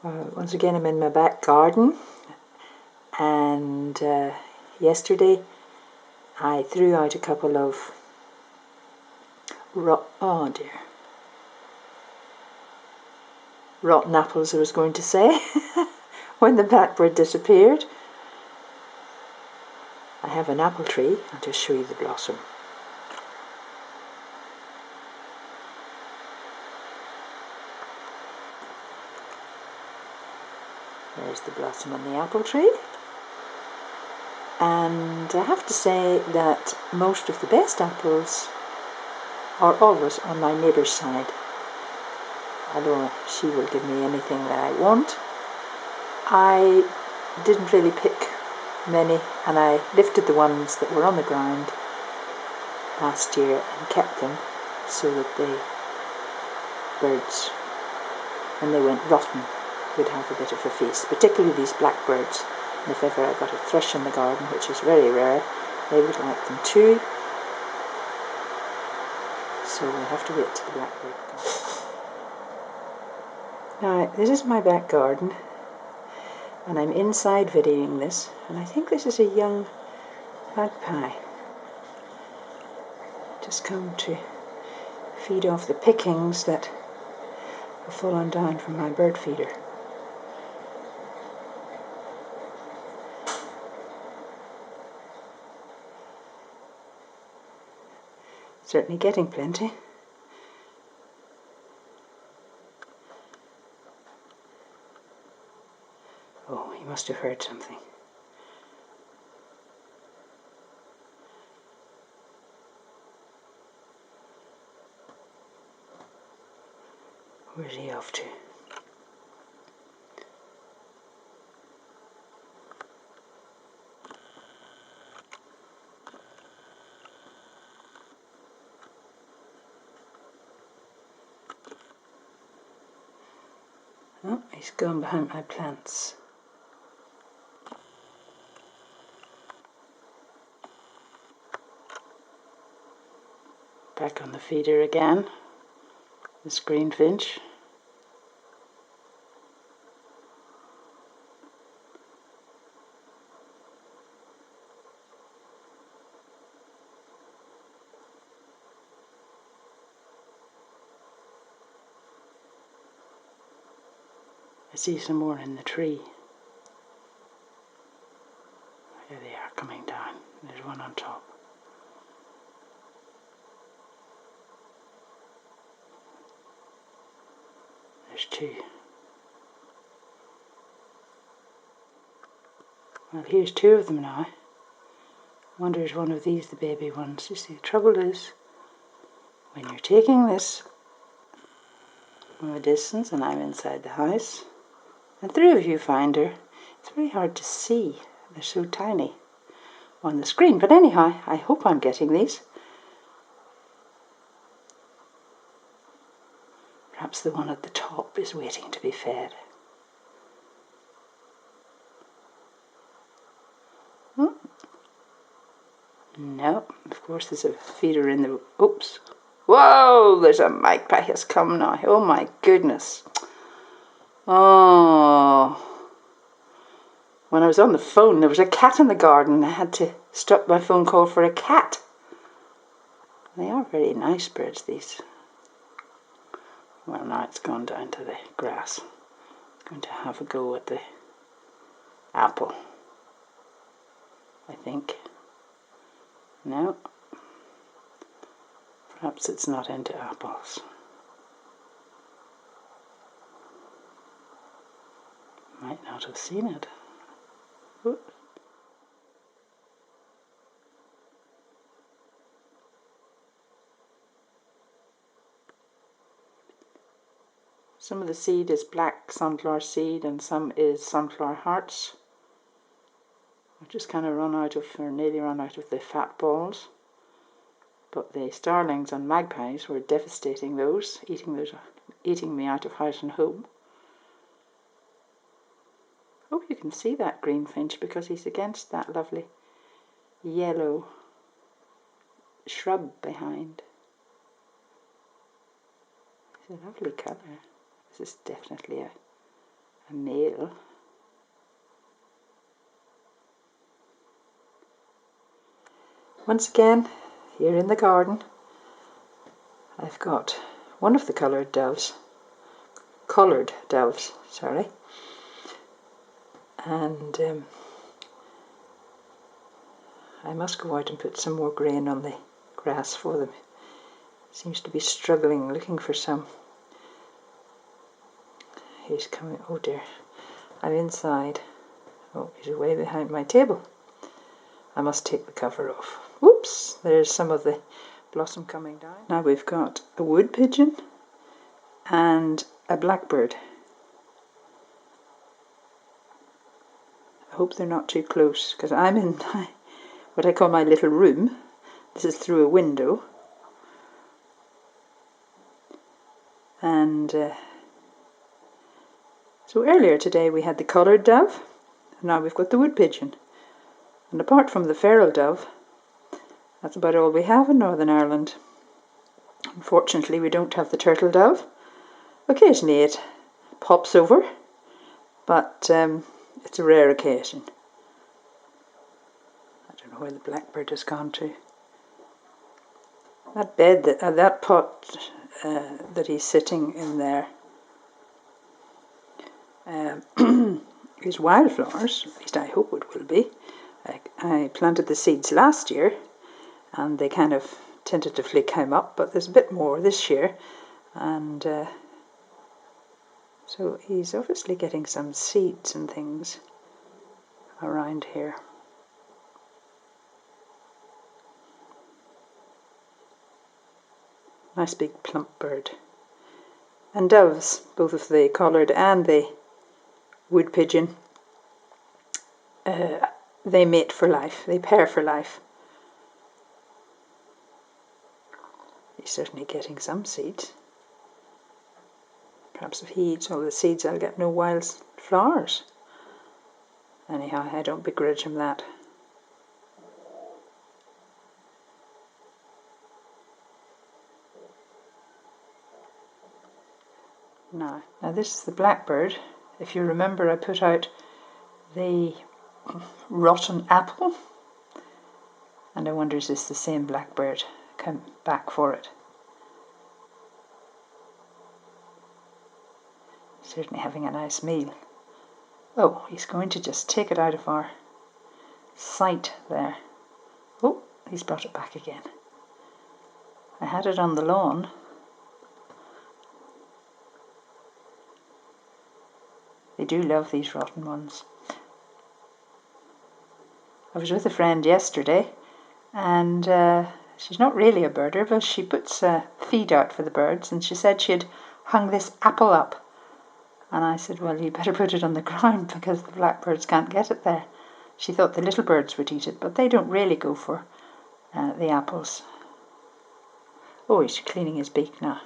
Once again, I'm in my back garden, and yesterday I threw out a couple of rotten apples, I was going to say, when the blackbird disappeared. I have an apple tree. I'll just show you the blossom. There's the blossom on the apple tree. And I have to say that most of the best apples are always on my neighbour's side. Although she will give me anything that I want. I didn't really pick many, and I lifted the ones that were on the ground last year and kept them so that the birds, when they went rotten, would have a bit of a feast, particularly these blackbirds. And if ever I got a thrush in the garden, which is very rare, they would like them too. So we'll have to wait till the blackbird comes. Now, this is my back garden, and I'm inside videoing this, and I think this is a young magpie. Just come to feed off the pickings that have fallen down from my bird feeder. Certainly getting plenty. Oh, he must have heard something. Where's he off to? Oh, he's gone behind my plants. Back on the feeder again, this greenfinch. I see some more in the tree. There they are coming down. There's one on top. There's two. Well, here's two of them now. I wonder is one of these the baby ones. You see, the trouble is, when you're taking this from a distance, and I'm inside the house, and through a viewfinder, it's very hard to see. They're so tiny on the screen. But anyhow, I hope I'm getting these. Perhaps the one at the top is waiting to be fed. No, of course there's a feeder in the... Oops. Whoa, there's a magpie has come now. Oh my goodness. Oh. When I was on the phone, there was a cat in the garden. I had to stop my phone call for a cat. They are very nice birds, these. Well, now it's gone down to the grass. It's going to have a go at the apple, I think. No. Perhaps it's not into apples. Might not have seen it. Oops. Some of the seed is black sunflower seed and some is sunflower hearts. I've just kind of nearly run out of the fat balls. But the starlings and magpies were devastating those, eating me out of house and home. Hope you can see that greenfinch because he's against that lovely yellow shrub behind. It's a lovely colour. This is definitely a male. Once again, here in the garden, I've got one of the collared doves, sorry, and I must go out and put some more grain on the grass for them. Seems to be struggling, looking for some. He's coming, oh dear, I'm inside. Oh, he's way behind my table. I must take the cover off. Whoops, there's some of the blossom coming down. Now we've got a wood pigeon and a blackbird. I hope they're not too close, because I'm in what I call my little room. This is through a window. And so earlier today we had the collared dove, and now we've got the wood pigeon. And apart from the feral dove, that's about all we have in Northern Ireland. Unfortunately, we don't have the turtle dove. Occasionally it pops over, but it's a rare occasion. I don't know where the blackbird has gone to. That bed, that pot that he's sitting in there is wildflowers, at least I hope it will be. I planted the seeds last year and they kind of tentatively came up, but there's a bit more this year, and so he's obviously getting some seeds and things around here. Nice big plump bird. And doves, both of the collared and the wood pigeon, they mate for life, they pair for life. He's certainly getting some seeds. Perhaps if he eats all the seeds I'll get no wild flowers. Anyhow, I don't begrudge him that. Now this is the blackbird. If you remember, I put out the rotten apple, and I wonder is this the same blackbird come back for it. Certainly having a nice meal. Oh, he's going to just take it out of our sight there. Oh, he's brought it back again. I had it on the lawn. They do love these rotten ones. I was with a friend yesterday, and she's not really a birder, but she puts feed out for the birds, and she said she had hung this apple up. And I said, well, you better put it on the ground because the blackbirds can't get it there. She thought the little birds would eat it, but they don't really go for the apples. Oh, he's cleaning his beak now.